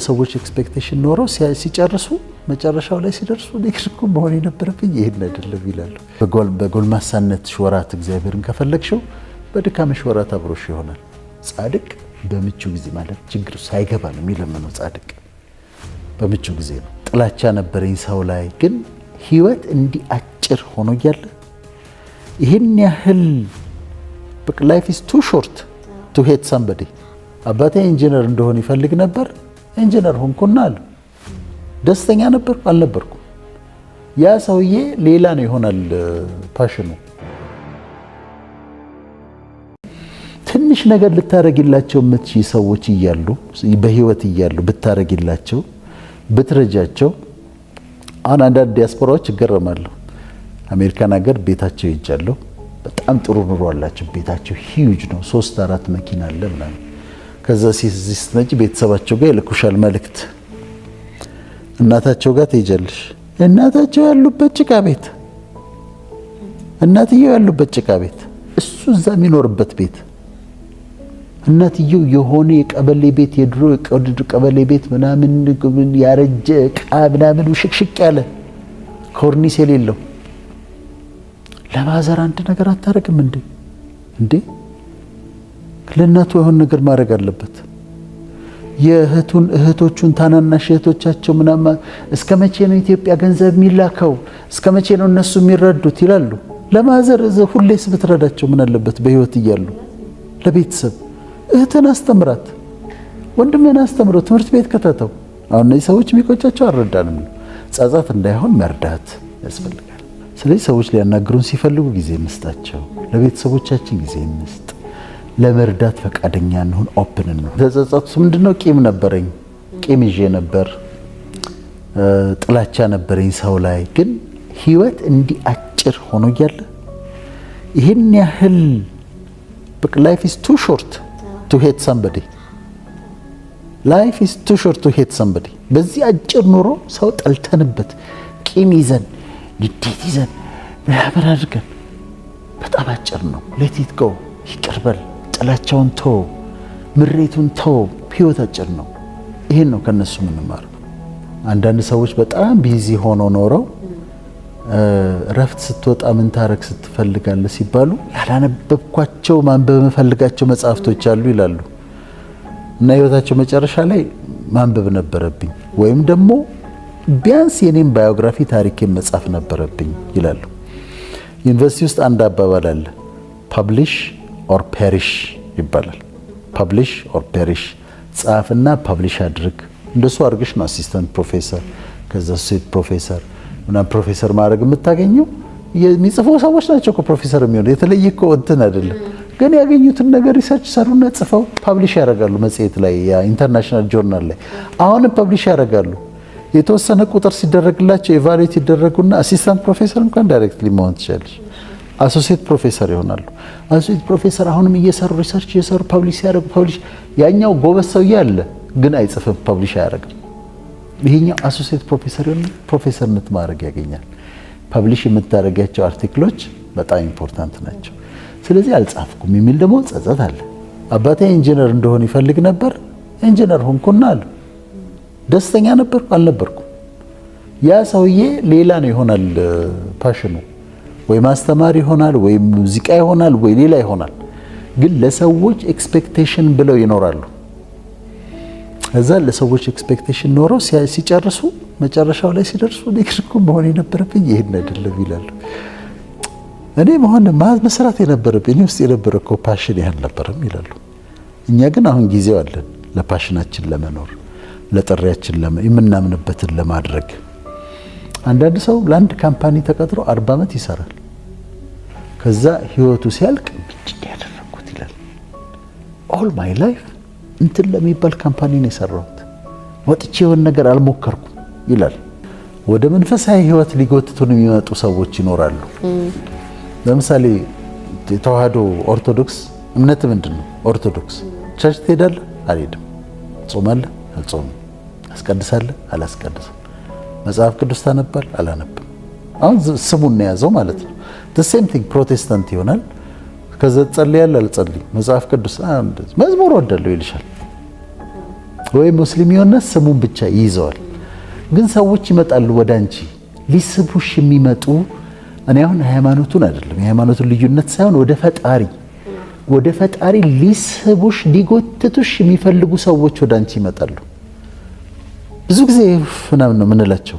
ሰዎች ኤክስፔክቴሽን ኖሮ ሲጨርሱ መጨረሻው ላይ ሲደርሱ ለክርስኩ መሆን የነበረብኝ ይሄን አይደለም ይላሉ። በጎልማሳነት ወራት እግዚአብሔርን ከፈለግሽው በድካምሽ ወራት አብሮሽ ይሆናል። ጻድቅ በምቹ ጊዜ ማለት ችግር ሳይገባ ነው የሚለምነው። ጻድቅ በምቹ ጊዜ ነው። ጥላቻ ነበረኝ ሰው ላይ ግን ህይወት እንዲህ አጭር ሆኖ እያለ ይሄን ያህል በቃ ላይፍ ኢዝ ቱ ሾርት ቱ ሄት ሳምበዲ። አባቴ ኢንጂነር እንደሆነ ይፈልግ ነበር፣ ኢንጂነር ሆንኩና አለ። ደስተኛ ነበር አልነበርኩም። ያ ሰውዬ ሌላ ነው ይሆናል ፓሽኑ። ትንሽ ነገር ልታረግላቸው የምትችይ ሰዎች እያሉ በህይወት እያሉ ብታረግላቸው ብትረጃቸው። አሁን አንዳንድ ዲያስፖራዎች ይገረማለሁ። አሜሪካን ሀገር ቤታቸው ይጃለሁ። በጣም ጥሩ ኑሮ አላቸው። ቤታቸው ሂዩጅ ነው። 3-4 መኪና አለ ምናምን። ከዛ ሲስትመጪ ቤተሰባቸው ጋር ይልኩሻል መልእክት። እናታቸው ጋር ትሄጃለሽ። እናታቸው ያሉበት ጭቃ ቤት፣ እናትየው ያሉበት ጭቃ ቤት፣ እሱ እዛ የሚኖርበት ቤት። እናትየው የሆነ የቀበሌ ቤት የድሮ ቀበሌ ቤት ምናምን ያረጀ ዕቃ ምናምን ውሽቅሽቅ ያለ ኮርኒስ የሌለው። ለማዘር አንድ ነገር አታረግም እንዴ? ለእናቱ የሆነ ነገር ማድረግ አለበት። እህቶቹን ታናናሽ እህቶቻቸው ምናምን እስከ መቼ ነው ኢትዮጵያ ገንዘብ የሚላከው? እስከ መቼ ነው እነሱ የሚረዱት ይላሉ። ለማዘር ሁሌስ ብትረዳቸው ምን አለበት በህይወት እያሉ? ለቤተሰብ እህትን አስተምራት፣ ወንድምን አስተምረው፣ ትምህርት ቤት ከተተው። አሁን እነዚህ ሰዎች የሚቆጫቸው አልረዳንም ነው። ጸጸት እንዳይሆን መርዳት ያስፈልጋል። ስለዚህ ሰዎች ሊያናግሩን ሲፈልጉ ጊዜ እንስጣቸው። ለቤተሰቦቻችን ጊዜ እንስጥ። ለመርዳት ፈቃደኛ እንሁን። ኦፕን ነው። ተጸጸቱት ምንድነው? ቂም ነበረኝ፣ ቂም ይዤ ነበር፣ ጥላቻ ነበረኝ ሰው ላይ። ግን ህይወት እንዲህ አጭር ሆኖ እያለ ይሄን ያህል በቃ ላይፍ ኢዝ ቱ ሾርት ቱ ሄት ሳምበዲ። ላይፍ ኢዝ ቱ ሾርት ቱ ሄት ሳምበዲ። በዚህ አጭር ኑሮ ሰው ጠልተንበት ቂም ይዘን ንዴት ይዘን ምናምን አድርገን በጣም አጭር ነው። ሌት ኢት ጎ። ይቅርበል። ጥላቻውን ተው፣ ምሬቱን ተው። ህይወት አጭር ነው። ይሄን ነው ከነሱ የምንማረው። አንዳንድ ሰዎች በጣም ቢዚ ሆነው ኖረው ረፍት ስትወጣ ምን ታረክ ስትፈልጋለህ ሲባሉ ያላነበብኳቸው ማንበብ መፈልጋቸው መጽሐፍቶች አሉ ይላሉ። እና ህይወታቸው መጨረሻ ላይ ማንበብ ነበረብኝ ወይም ደግሞ ቢያንስ የኔም ባዮግራፊ ታሪኬን መጻፍ ነበረብኝ ይላሉ። ዩኒቨርሲቲ ውስጥ አንድ አባባል አለ፣ ፐብሊሽ ኦር ፔሪሽ ይባላል። ፐብሊሽ ኦር ፔሪሽ፣ ጻፍና ፐብሊሽ አድርግ። እንደሱ አድርግሽ ነው አሲስታንት ፕሮፌሰር፣ ከዛ ሴት ፕሮፌሰር እና ፕሮፌሰር ማድረግ የምታገኘው። የሚጽፉ ሰዎች ናቸው እኮ ፕሮፌሰር የሚሆነው። የተለየ እኮ እንትን አይደለም። ግን ያገኙትን ነገር ሪሰርች ሰሩና ጽፈው ፐብሊሽ ያደርጋሉ መጽሔት ላይ፣ ያ ኢንተርናሽናል ጆርናል ላይ። አሁንም ፐብሊሽ ያደርጋሉ። የተወሰነ ቁጥር ሲደረግላቸው ኤቫሉዌት ይደረጉና አሲስታንት ፕሮፌሰር እንኳን ዳይሬክትሊ መሆን ትችላለሽ። አሶሲየት ፕሮፌሰር ይሆናሉ። አሶሲየት ፕሮፌሰር አሁንም እየሰሩ ሪሰርች እየሰሩ ፐብሊሽ ያደርጉ። ፐብሊሽ ያኛው ጎበዝ ሰውዬ አለ ግን አይጽፍም፣ ፐብሊሽ አያደርግም። ይሄኛው አሶሲየት ፕሮፌሰር ይሆናል፣ ፕሮፌሰርነት ማድረግ ያገኛል። ፐብሊሽ የምታደርጋቸው አርቲክሎች በጣም ኢምፖርታንት ናቸው። ስለዚህ አልጻፍኩም የሚል ደግሞ ጸጸት አለ። አባቴ ኢንጂነር እንደሆነ ይፈልግ ነበር፣ ኢንጂነር ሆንኩና አለ። ደስተኛ ነበር አልነበርኩም። ያ ሰውዬ ሌላ ነው ይሆናል ፓሽኑ። ወይ ማስተማር ይሆናል፣ ወይ ሙዚቃ ይሆናል፣ ወይ ሌላ ይሆናል። ግን ለሰዎች ኤክስፔክቴሽን ብለው ይኖራሉ። እዛ ለሰዎች ኤክስፔክቴሽን ኖሮ ሲጨርሱ መጨረሻው ላይ ሲደርሱ ለክርስኩ መሆን የነበረብኝ ይሄን አይደለም ይላሉ። እኔ መሆን መስራት የነበረብኝ እኔ ውስጥ የነበረ እኮ ፓሽን ያህል ነበርም ይላሉ። እኛ ግን አሁን ጊዜው አለን ለፓሽናችን ለመኖር፣ ለጥሪያችን የምናምንበትን ለማድረግ። አንዳንድ ሰው ለአንድ ካምፓኒ ተቀጥሮ 40 ዓመት ይሰራል። ከዛ ህይወቱ ሲያልቅ ምንድን ያደረኩት ይላል። ኦል ማይ ላይፍ እንትን ለሚባል ካምፓኒ ነው የሰራሁት፣ ወጥቼ የሆነ ነገር አልሞከርኩም ይላል። ወደ መንፈሳዊ ህይወት ሊጎትቱን የሚመጡ ሰዎች ይኖራሉ። ለምሳሌ የተዋህዶ ኦርቶዶክስ እምነት ምንድነው? ኦርቶዶክስ ቸርች ትሄዳለህ? አልሄድም። ጾማለህ? አልጾምም። አስቀድሳለህ? አላስቀድስም። መጽሐፍ ቅዱስ ታነባለህ? አላነብም። አሁን ስሙን ነው የያዘው ማለት ነው። the same thing ፕሮቴስታንት ይሆናል። ከዛ ጸልያለህ? አልጸልይም። መጽሐፍ ቅዱስ መዝሙር ወደለው ይልሻል። ወይ ሙስሊም ይሆንና ስሙን ብቻ ይይዘዋል። ግን ሰዎች ይመጣሉ ወደ አንቺ ሊስቡሽ የሚመጡ እኔ አሁን ሃይማኖቱን አይደለም የሃይማኖቱን ልዩነት ሳይሆን ወደ ፈጣሪ ሊስቡሽ ሊጎትቱሽ የሚፈልጉ ሰዎች ወደ አንቺ ይመጣሉ። ብዙ ጊዜ ምናምን ነው የምንላቸው፣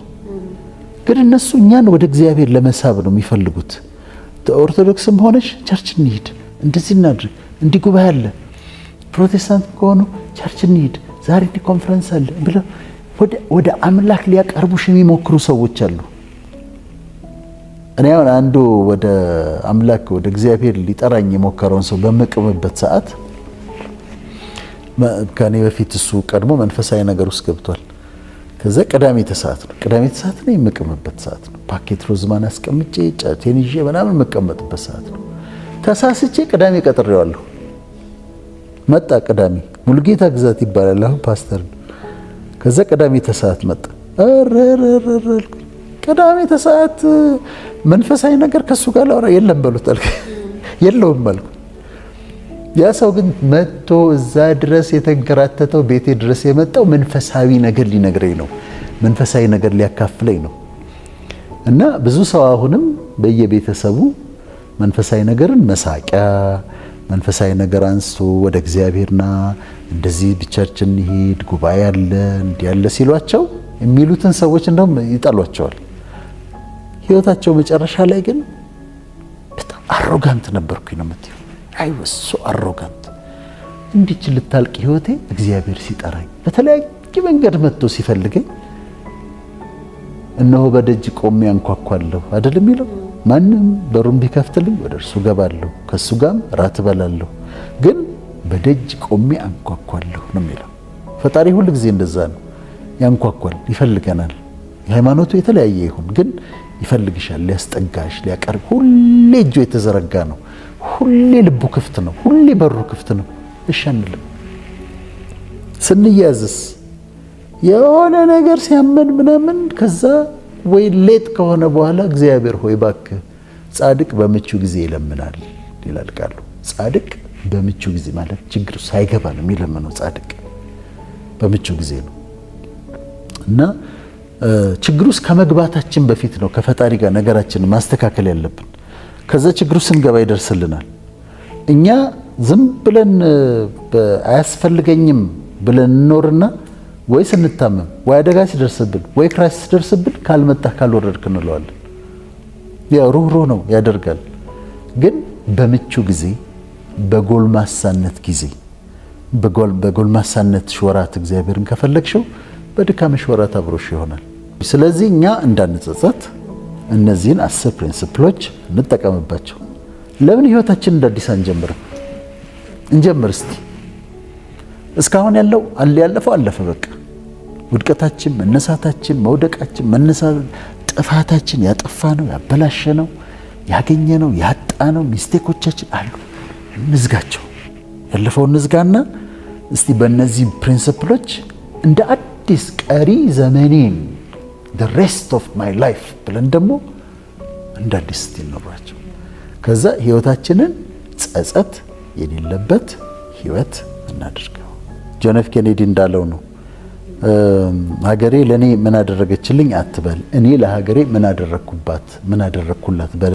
ግን እነሱ እኛን ወደ እግዚአብሔር ለመሳብ ነው የሚፈልጉት። ኦርቶዶክስም ሆነሽ ቸርች እንሂድ፣ እንደዚህ እናድርግ፣ እንዲህ ጉባኤ አለ፣ ፕሮቴስታንት ከሆኑ ቸርች እንሂድ፣ ዛሬ እንዲህ ኮንፈረንስ አለ ብለው ወደ አምላክ ሊያቀርቡሽ የሚሞክሩ ሰዎች አሉ። እኔ አሁን አንዱ ወደ አምላክ ወደ እግዚአብሔር ሊጠራኝ የሞከረውን ሰው በመቅምበት ሰዓት ከኔ በፊት እሱ ቀድሞ መንፈሳዊ ነገር ውስጥ ገብቷል። ከዛ ቅዳሜ ተሰዓት ነው የምቅምበት ሰዓት ነው። ፓኬት ሮዝማን አስቀምጬ ጫቴን ይዤ ምናምን የምቀመጥበት ሰዓት ነው። ተሳስቼ ቅዳሜ ቀጥሬዋለሁ። መጣ ቅዳሜ ሙሉጌታ ግዛት ይባላል አሁን ፓስተር። ከዛ ቅዳሜ ተሰዓት መጣ። ቅዳሜ ተሰዓት መንፈሳዊ ነገር ከሱ ጋር ላወራ የለም በሉት አልኩ። የለውም አልኩ። ያ ሰው ግን መጥቶ እዛ ድረስ የተንከራተተው ቤቴ ድረስ የመጣው መንፈሳዊ ነገር ሊነግረኝ ነው፣ መንፈሳዊ ነገር ሊያካፍለኝ ነው። እና ብዙ ሰው አሁንም በየቤተሰቡ መንፈሳዊ ነገርን መሳቂያ መንፈሳዊ ነገር አንስቶ ወደ እግዚአብሔርና እንደዚህ ቸርች እንሂድ ጉባኤ አለ እንዲህ ያለ ሲሏቸው የሚሉትን ሰዎች እንደውም ይጠሏቸዋል። ህይወታቸው መጨረሻ ላይ ግን በጣም አሮጋንት ነበርኩኝ ነው የምትይው። አይ ወሶ አሮጋንት እንዲች ልታልቅ ህይወቴ እግዚአብሔር ሲጠራኝ በተለያየ መንገድ መጥቶ ሲፈልገኝ እነሆ በደጅ ቆሜ አንኳኳለሁ አይደል የሚለው። ማንም በሩን ቢከፍትልኝ ወደ እርሱ ገባለሁ ከሱ ጋርም ራት እበላለሁ፣ ግን በደጅ ቆሜ አንኳኳለሁ ነው የሚለው። ፈጣሪ ሁሉ ጊዜ እንደዛ ነው፣ ያንኳኳል፣ ይፈልገናል። የሃይማኖቱ የተለያየ ይሁን ግን ይፈልግሻል፣ ሊያስጠጋሽ ሊያቀርብ ሁሌ እጁ የተዘረጋ ነው። ሁሌ ልቡ ክፍት ነው። ሁሌ በሩ ክፍት ነው። እሺ አንልም። ስንያዝስ የሆነ ነገር ሲያመን ምናምን ከዛ ወይ ሌት ከሆነ በኋላ እግዚአብሔር ሆይ እባክህ ጻድቅ በምቹ ጊዜ ይለምናል ይላል ቃሉ። ጻድቅ በምቹ ጊዜ ማለት ችግር ሳይገባ ነው የሚለምነው። ጻድቅ በምቹ ጊዜ ነው እና ችግሩ ውስጥ ከመግባታችን በፊት ነው ከፈጣሪ ጋር ነገራችንን ማስተካከል ያለብን። ከዛ ችግሩ ስንገባ ይደርስልናል። እኛ ዝም ብለን አያስፈልገኝም ብለን እንኖርና ወይ ስንታመም ወይ አደጋ ሲደርስብን ወይ ክራይሲስ ሲደርስብን ካልመጣህ ካልወረድክ እንለዋለን። ያው ሩህሩህ ነው ያደርጋል። ግን በምቹ ጊዜ በጎልማሳነት ጊዜ በጎልማሳነት ወራት እግዚአብሔርን ከፈለግሽው በድካምሽ ወራት አብሮሽ ይሆናል። ስለዚህ እኛ እንዳንጸጸት እነዚህን 10 ፕሪንሲፕሎች እንጠቀምባቸው። ለምን ህይወታችን እንዳዲስ አንጀምርም? እንጀምር እስቲ። እስካሁን ያለው ያለፈው አለፈ በቃ። ውድቀታችን፣ መነሳታችን፣ መውደቃችን፣ ጥፋታችን፣ ያጠፋነው፣ ያበላሸነው፣ ያገኘነው፣ ያጣነው ሚስቴኮቻችን አሉ። እንዝጋቸው። ያለፈውን እንዝጋና እስቲ በእነዚህ ፕሪንሲፕሎች እንደ አዲስ ቀሪ ዘመኔን the rest of my life ብለን ደግሞ እንደ አዲስ እንኖራቸው። ከዛ ህይወታችንን ጸጸት የሌለበት ህይወት እናድርገው። ጆን ኤፍ ኬኔዲ እንዳለው ነው ሀገሬ ለኔ ምን አደረገችልኝ አትበል፣ እኔ ለሀገሬ ምን አደረኩላት በል።